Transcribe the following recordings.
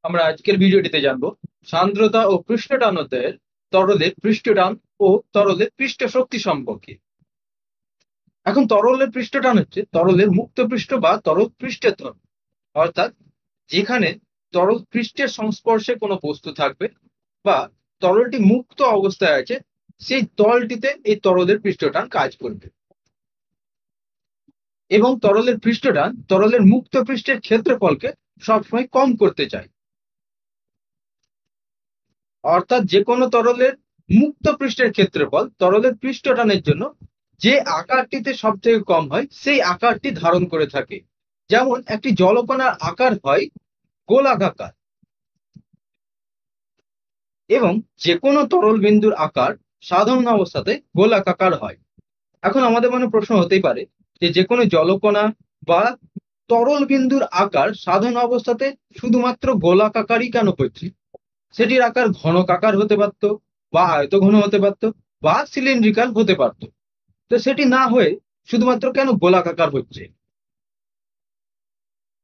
আমরা আজকের ভিডিওটিতে জানবো সান্দ্রতা ও পৃষ্ঠটান অধ্যায়ের তরলের পৃষ্ঠটান ও তরলের পৃষ্ঠ শক্তি সম্পর্কে। এখন তরলের পৃষ্ঠটান হচ্ছে তরলের মুক্ত পৃষ্ঠ বা তরল পৃষ্ঠের ধর্ম, অর্থাৎ যেখানে তরল পৃষ্ঠের সংস্পর্শে কোনো বস্তু থাকবে বা তরলটি মুক্ত অবস্থায় আছে, সেই তলটিতে এই তরলের পৃষ্ঠটান কাজ করবে। এবং তরলের পৃষ্ঠটান তরলের মুক্ত পৃষ্ঠের ক্ষেত্রফলকে সবসময় কম করতে চায়। অর্থাৎ যে কোনো তরলের মুক্ত পৃষ্ঠের ক্ষেত্রফল তরলের পৃষ্ঠটানের জন্য যে আকারটিতে সব থেকে কম হয় সেই আকারটি ধারণ করে থাকে। যেমন একটি জলকণার আকার হয় গোলাকার এবং যে কোনো তরল বিন্দুর আকার সাধারণ অবস্থাতে গোলাকার হয়। এখন আমাদের মনে প্রশ্ন হতেই পারে যে যে কোনো জলকণা বা তরল বিন্দুর আকার সাধারণ অবস্থাতে শুধুমাত্র গোলাকারই কেন হচ্ছে? সেটির আকার ঘনকাকার হতে পারত, বা আয়তঘন হতে পারত, বা সিলিন্ড্রিক্যাল হতে পারত। তো সেটি না হয়ে শুধুমাত্র কেন গোলাকার হচ্ছে?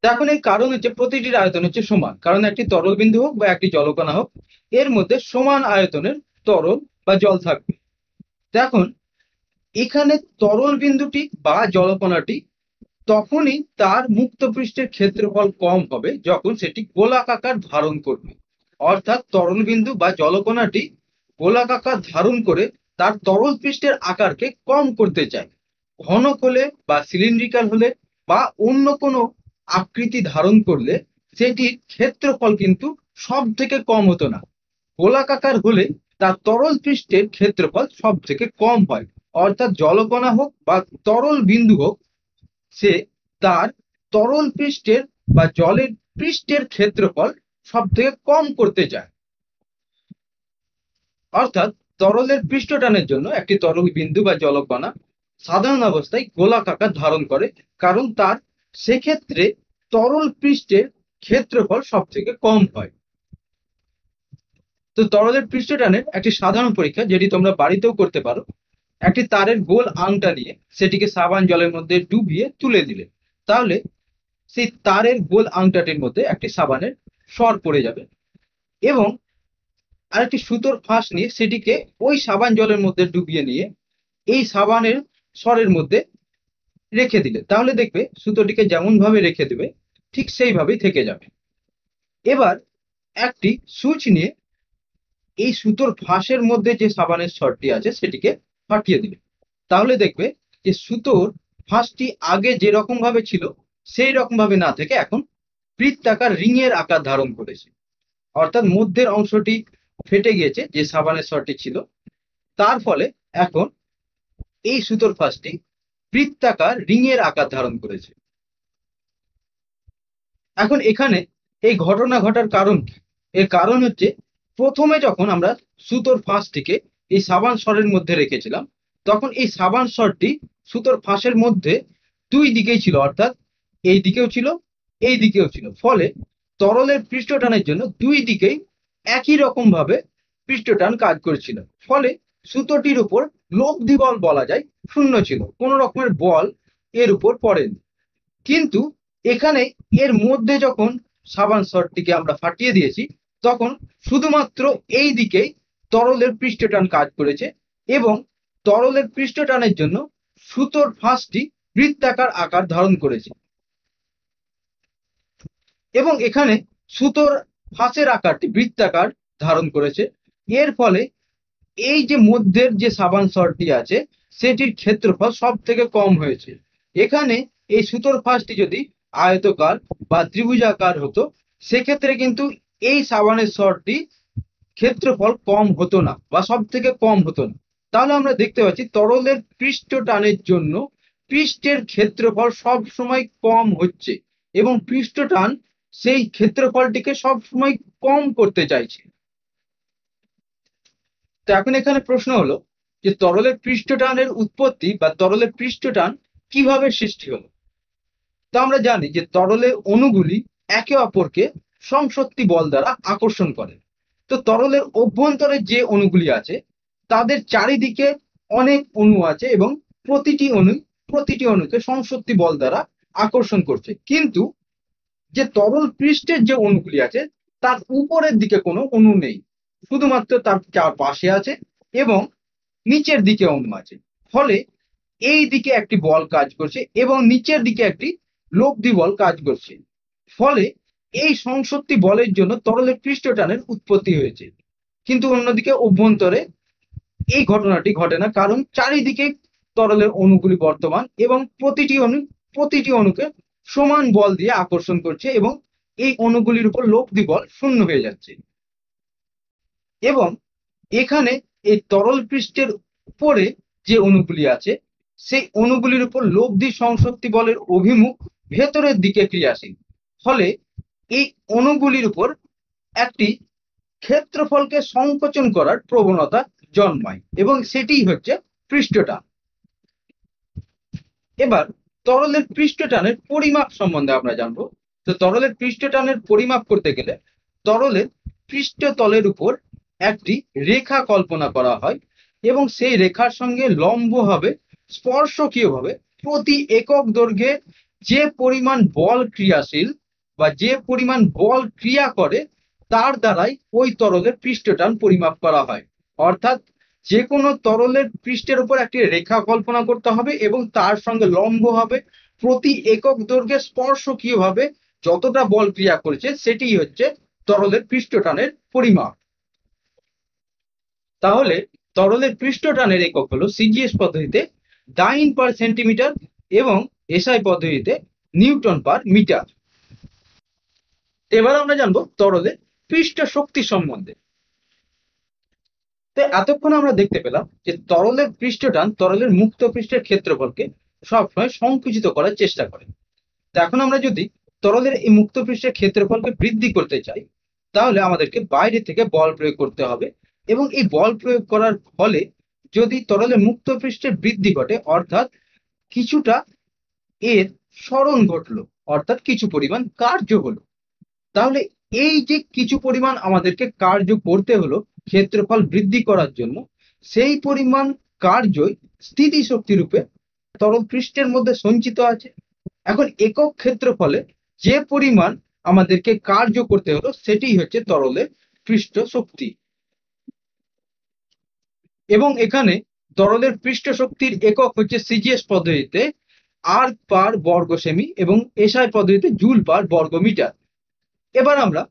তো এখন এই কারণ হচ্ছে প্রতিটির আয়তন হচ্ছে সমান, কারণ একটি তরল বিন্দু হোক বা একটি জলকণা হোক, এর মধ্যে সমান আয়তনের তরল বা জল থাকবে। তো এখন এখানে তরল বিন্দুটি বা জলকণাটি তখনই তার মুক্ত পৃষ্ঠের ক্ষেত্রফল কম হবে যখন সেটি গোলাকার ধারণ করবে। অর্থাৎ তরল বিন্দু বা জলকণাটি গোলাকার ধারণ করে তার তরল পৃষ্ঠের আকারকে কম করতে চায়। ঘনক হলে বা সিলিন্ড্রিক্যাল হলে বা অন্য কোনো আকৃতি ধারণ করলে সেটির ক্ষেত্রফল কিন্তু সব থেকে কম হতো না। গোলাকার হলে তার তরল পৃষ্ঠের ক্ষেত্রফল সব থেকে কম হয়। অর্থাৎ জলকণা হোক বা তরল বিন্দু হোক, সে তার তরল পৃষ্ঠের বা জলের পৃষ্ঠের ক্ষেত্রফল সব থেকে কম করতে চায়। অর্থাৎ তরলের পৃষ্ঠটানের জন্য একটি তরল বিন্দু বা জলকণা সাধারণ অবস্থায় গোলাকার ধারণ করে, কারণ তার সেক্ষেত্রে তরল পৃষ্ঠের ক্ষেত্রফল সব থেকে কম হয়। তো তরলের পৃষ্ঠটানের একটি সাধারণ পরীক্ষা, যেটি তোমরা বাড়িতেও করতে পারো, একটি তারের গোল আংটা নিয়ে সেটিকে সাবান জলের মধ্যে ডুবিয়ে তুলে দিলে, তাহলে সেই তারের গোল আংটাটির মধ্যে একটি সাবানের সর পড়ে যাবে। এবং আরেকটি সুতোর ফাঁস নিয়ে সেটিকে ওই সাবান জলের মধ্যে ডুবিয়ে নিয়ে এই সাবানের সরের মধ্যে রেখে দিলে, তাহলে দেখবে সুতোটিকে যেমন ভাবে রেখে দেবে ঠিক সেইভাবেই থেকে যাবে। এবার একটি সুচ নিয়ে এই সুতোর ফাঁসের মধ্যে যে সাবানের সরটি আছে সেটিকে ফাটিয়ে দিবে, তাহলে দেখবে যে সুতোর ফাঁসটি আগে যেরকম ভাবে ছিল সেই রকম ভাবে না থেকে এখন বৃত্তাকার রিং এর আকার ধারণ করেছে। অর্থাৎ মধ্যের অংশটি ফেটে গিয়েছে যে সাবানের সরটি ছিল, তার ফলে এখন এই সুতোর ফাঁসটি বৃত্তাকার রিং এর আকার ধারণ করেছে। এখন এখানে এই ঘটনা ঘটার কারণ কি? এর কারণ হচ্ছে প্রথমে যখন আমরা সুতোর ফাঁসটিকে এই সাবান সরের মধ্যে রেখেছিলাম, তখন এই সাবান সরটি সুতোর ফাঁসের মধ্যে দুই দিকেই ছিল, অর্থাৎ এই দিকেও ছিল এই দিকেও ছিল। ফলে তরলের পৃষ্ঠটানের জন্য দুই দিকেই একই রকম ভাবে পৃষ্ঠটান কাজ করেছিল। ফলে সুতোটির উপর লব্ধি বল বলা যায় শূন্য ছিল, কোনো রকমের বল এর উপর পড়েনি। কিন্তু এখানে এর মধ্যে যখন সাবান সরটিকে আমরা ফাটিয়ে দিয়েছি, তখন শুধুমাত্র এই দিকেই তরলের পৃষ্ঠটান কাজ করেছে এবং তরলের পৃষ্ঠটানের জন্য সুতোর ফাঁসটি বৃত্তাকার আকার ধারণ করেছে। এবং এখানে সুতোর ফাঁসের আকারটি বৃত্তাকার ধারণ করেছে। এর ফলে এই যে মধ্যের যে সাবান সরটি আছে সেটির ক্ষেত্রফল সব থেকে কম হয়েছে। এখানে এই সুতোর ফাঁসটি যদি আয়তকার বা ত্রিভুজাকার হতো, সেক্ষেত্রে কিন্তু এই সাবানের সরটি ক্ষেত্রফল কম হতো না বা সব থেকে কম হতো না। তাহলে আমরা দেখতে পাচ্ছি তরলের পৃষ্ঠ টানের জন্য পৃষ্ঠের ক্ষেত্রফল সব সময় কম হচ্ছে এবং পৃষ্ঠ টান সেই ক্ষেত্রফলটিকে সব সময় কম করতে চাইছে। তো এখন এখানে প্রশ্ন হলো যে তরলের পৃষ্ঠটানের উৎপত্তি বা তরলের পৃষ্ঠটান কিভাবে সৃষ্টি হলো। তো আমরা জানি যে তরলের অণুগুলি একে অপরকে সমশক্তি বল দ্বারা আকর্ষণ করে। তো তরলের অভ্যন্তরে যে অণুগুলি আছে তাদের চারিদিকে অনেক অণু আছে এবং প্রতিটি অণুকে সমশক্তি বল দ্বারা আকর্ষণ করছে। কিন্তু যে তরল পৃষ্ঠের যে অণুগুলি আছে তার উপরের দিকে কোনো অণু নেই, শুধুমাত্র তার চার পাশে আছে এবং নিচের দিকে অণু আছে। ফলে এই দিকে একটি বল কাজ করছে এবং নিচের দিকে একটি লব্ধি বল কাজ করছে। ফলে এই সংসক্তি বলের জন্য তরলের পৃষ্ঠটানের উৎপত্তি হয়েছে। কিন্তু অন্যদিকে অভ্যন্তরে এই ঘটনাটি ঘটে না, কারণ চারিদিকে তরলের অণুগুলি বর্তমান এবং প্রতিটি অণুকে সমান বল দিয়ে আকর্ষণ করছে এবং এই অণুগুলির উপর লব্ধি বল শূন্য হয়ে যাচ্ছে। এবং এখানে এই তরল পৃষ্ঠের উপরে যে অণুগুলি আছে সেই অণুগুলির উপর লব্ধি সংসক্তি বলের অভিমুখ ভেতরের দিকে ক্রিয়াশীল। ফলে এই অণুগুলির উপর একটি ক্ষেত্রফলকে সংকোচন করার প্রবণতা জন্মায় এবং সেটি হচ্ছে পৃষ্ঠটান। এবার তরলের পৃষ্ঠটানের পরিমাপ সম্বন্ধে আমরা জানবো। তো তরলের পৃষ্ঠটানের পরিমাপ করতে গেলে তরলের পৃষ্ঠতলের উপর একটি রেখা কল্পনা করা হয় এবং সেই রেখার সঙ্গে লম্বভাবে স্পর্শকীয়ভাবে প্রতি একক দৈর্ঘ্যে যে পরিমাণ বল ক্রিয়াশীল বা যে পরিমাণ বল ক্রিয়া করে তার দ্বারাই ওই তরলের পৃষ্ঠটান পরিমাপ করা হয়। অর্থাৎ যে কোনো তরলের পৃষ্ঠের উপর একটি রেখা কল্পনা করতে হবে এবং তার সঙ্গে লম্বভাবে প্রতি একক দৈর্ঘ্যে স্পর্শকীয়ভাবে যতটা বল ক্রিয়া করেছে সেটি হচ্ছে তরলের পৃষ্ঠটানের পরিমাপ। তাহলে তরলের পৃষ্ঠটানের একক হলো সিজিএস পদ্ধতিতে ডাইন পার সেন্টিমিটার এবং এসআই পদ্ধতিতে নিউটন পার মিটার। এবার আমরা জানবো তরলের পৃষ্ঠ শক্তি সম্বন্ধে। তো এতক্ষণ আমরা দেখতে পেলাম যে তরলের পৃষ্ঠটান তরলের মুক্ত পৃষ্ঠের ক্ষেত্রফলকে সবসময় সংকুচিত করার চেষ্টা করে। তো এখন আমরা যদি তরলের এই মুক্ত পৃষ্ঠের ক্ষেত্রফলকে বৃদ্ধি করতে চাই তাহলে আমাদেরকে বাইরে থেকে বল প্রয়োগ করতে হবে এবং এই বল প্রয়োগ করার ফলে যদি তরলের মুক্ত পৃষ্ঠের বৃদ্ধি ঘটে অর্থাৎ কিছুটা এর সরণ ঘটলো অর্থাৎ কিছু পরিমাণ কার্য হলো, তাহলে এই যে কিছু পরিমাণ আমাদেরকে কার্য করতে হলো ক্ষেত্রফল বৃদ্ধি করার জন্য, সেই পরিমাণ কার্যই স্থিতিশক্তি রূপে তরল পৃষ্ঠের মধ্যে সঞ্চিত আছে। এখন একক ক্ষেত্রফলে যে পরিমাণ আমাদেরকে কার্য করতে হলো সেটি হচ্ছে তরলের পৃষ্ঠ শক্তি। এবং এখানে তরলের পৃষ্ঠ শক্তির একক হচ্ছে সিজিএস পদ্ধতিতে আর পার বর্গ সেমি এবং এসআই পদ্ধতিতে জুল পার বর্গ মিটার। এবার আমরা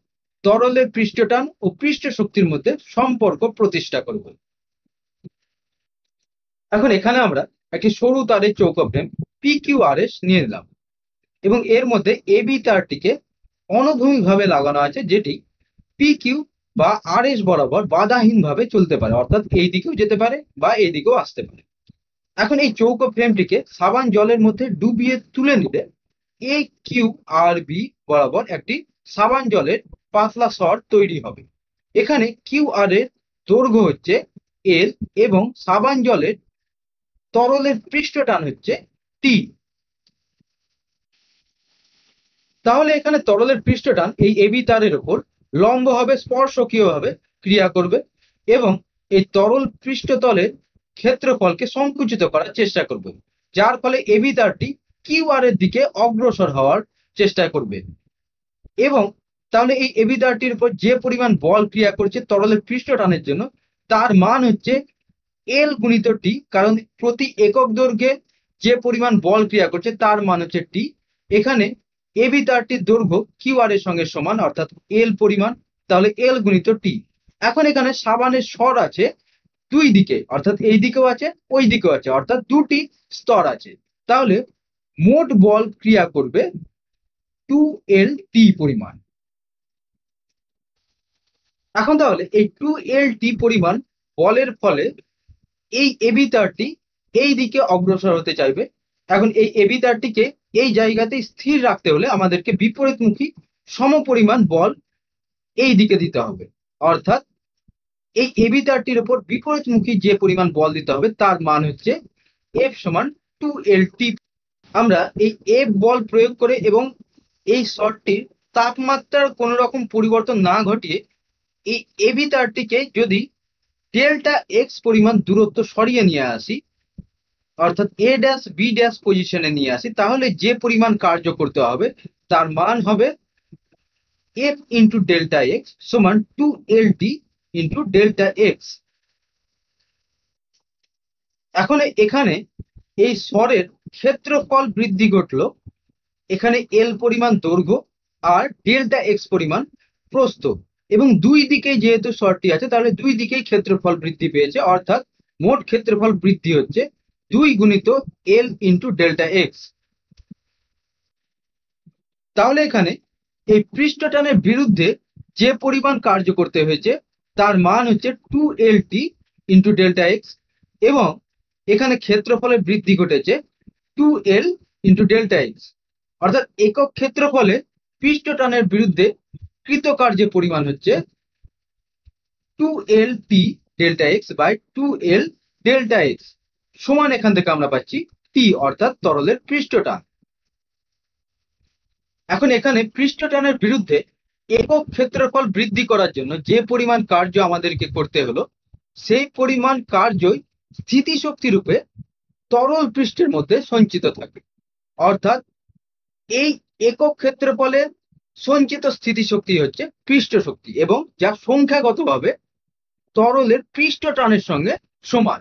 তরলের পৃষ্ঠটান ও পৃষ্ঠ শক্তির মধ্যে সম্পর্ক প্রতিষ্ঠা করব। এখন এখানে আমরা একটি সরু তারের চৌকো ফ্রেম PQRS নিয়ে নিলাম এবং এর মধ্যে এবি তারটিকে অনুভূমিকভাবে লাগানো আছে, যেটি PQ বা RS বরাবর বাধাহীনভাবে চলতে পারে, অর্থাৎ এই দিকেও যেতে পারে বা এই দিকেও আসতে পারে। এখন এই চৌকো ফ্রেমটিকে সাবান জলের মধ্যে ডুবিয়ে তুলে নিলে AQRB বরাবর একটি সাবান জলের পাতলা স্তর তৈরি হবে। এখানে QR এর দৈর্ঘ্য হচ্ছে L এবং সাবান জলের তরলের পৃষ্ঠটান হচ্ছে T। তাহলে এখানে তরলের পৃষ্ঠটান এই এবি তারের উপর লম্বভাবে স্পর্শকীয়ভাবে ক্রিয়া করবে এবং এই তরল পৃষ্ঠতলের ক্ষেত্রফলকে সংকুচিত করার চেষ্টা করবে, যার ফলে এবি তারটি QR এর দিকে অগ্রসর হওয়ার চেষ্টা করবে। এবং তাহলে এই এবি তারটির উপর যে পরিমাণ বল ক্রিয়া করছে তরলের পৃষ্ঠটানের জন্য তার মান হচ্ছে L গুণিত T, কারণ প্রতি একক দৈর্ঘ্যে যে পরিমাণ বল ক্রিয়া করছে তার মান হচ্ছে T। এখানে এবি তারটির দৈর্ঘ্য QR এর সঙ্গে সমান অর্থাৎ L পরিমাণ, তাহলে L গুণিত T। এখন এখানে সাবানের স্বর আছে দুই দিকে, অর্থাৎ এই দিকেও আছে ওই দিকেও আছে, অর্থাৎ দুটি স্তর আছে, তাহলে মোট বল ক্রিয়া করবে 2LT পরিমাণ। এখন তাহলে এই 2LT পরিমাণ বলের ফলে এই এবি তারটি এই দিকে অগ্রসর হতে চাইবে। এখন এই এবি তারটিকে এই জায়গাতে স্থির রাখতে হলে আমাদেরকে বিপরীতমুখী সমপরিমাণ বল এই দিকে দিতে হবে, অর্থাৎ এই এবি তারটির উপর বিপরীতমুখী যে পরিমাণ বল দিতে হবে তার মান হচ্ছে F সমান 2LT। আমরা এই F বল প্রয়োগ করে এবং এই শর্টটির তাপমাত্রার কোনো রকম পরিবর্তন না ঘটিয়ে এই এবি তারটিকে যদি ডেল্টা এক্স পরিমাণ দূরত্ব সরিয়ে নিয়ে আসি, অর্থাৎ A' B' পজিশনে নিয়ে আসি, তাহলে যে পরিমাণ কার্য করতে হবে তার মান হবে এফ ইন্টু ডেল্টা এক্স সমান 2LT ইন্টু ডেল্টা এক্স। এখন এখানে এই স্বরের ক্ষেত্রফল বৃদ্ধি ঘটলো, এখানে এল পরিমাণ দৈর্ঘ্য আর ডেল্টা এক্স পরিমাণ প্রস্থ, এবং দুই দিকেই যেহেতু স্বরটি আছে তাহলে দুই দিকেই ক্ষেত্রফল বৃদ্ধি পেয়েছে, অর্থাৎ মোট ক্ষেত্রফল বৃদ্ধি হচ্ছে 2 × L ইন্টু ডেল্টা এক্স। তাহলে এখানে এই পৃষ্ঠটানের বিরুদ্ধে যে পরিমাণ কার্য করতে হয়েছে তার মান হচ্ছে 2LT ইন্টু ডেল্টা এক্স, এবং এখানে ক্ষেত্রফলের বৃদ্ধি ঘটেছে 2L ইন্টু ডেল্টা এক্স, অর্থাৎ একক ক্ষেত্রফলে পৃষ্ঠটানের বিরুদ্ধে কৃতকার্যের পরিমাণ হচ্ছে 2LT delta x by 2L delta x সমান, এখান থেকে আমরা পাচ্ছি টি অর্থাৎ তরলের পৃষ্ঠটান। এখন এখানে পৃষ্ঠটানের বিরুদ্ধে একক ক্ষেত্রফল বৃদ্ধি করার জন্য যে পরিমাণ কার্য আমাদেরকে করতে হলো সেই পরিমাণ কার্যই স্থিতিশক্তি রূপে তরল পৃষ্ঠের মধ্যে সঞ্চিত থাকে, অর্থাৎ এই একক ক্ষেত্রফলের সঞ্চিত স্থিতিশক্তি হচ্ছে পৃষ্ঠ শক্তি, এবং যা সংখ্যাগতভাবে তরলের পৃষ্ঠটানের সঙ্গে সমান।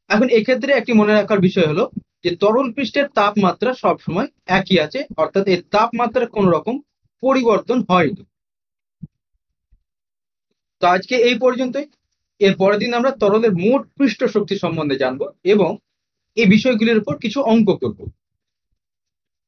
এখন এক্ষেত্রে একটি মনে রাখার বিষয় হলো যে তরল পৃষ্ঠের তাপমাত্রা সবসময় একই আছে, অর্থাৎ এর তাপমাত্রার কোন রকম পরিবর্তন হয়নি। তো আজকে এই পর্যন্তই। এর পরের দিন আমরা তরলের মোট পৃষ্ঠ শক্তি সম্বন্ধে জানবো এবং এই বিষয়গুলির উপর কিছু অঙ্ক করব।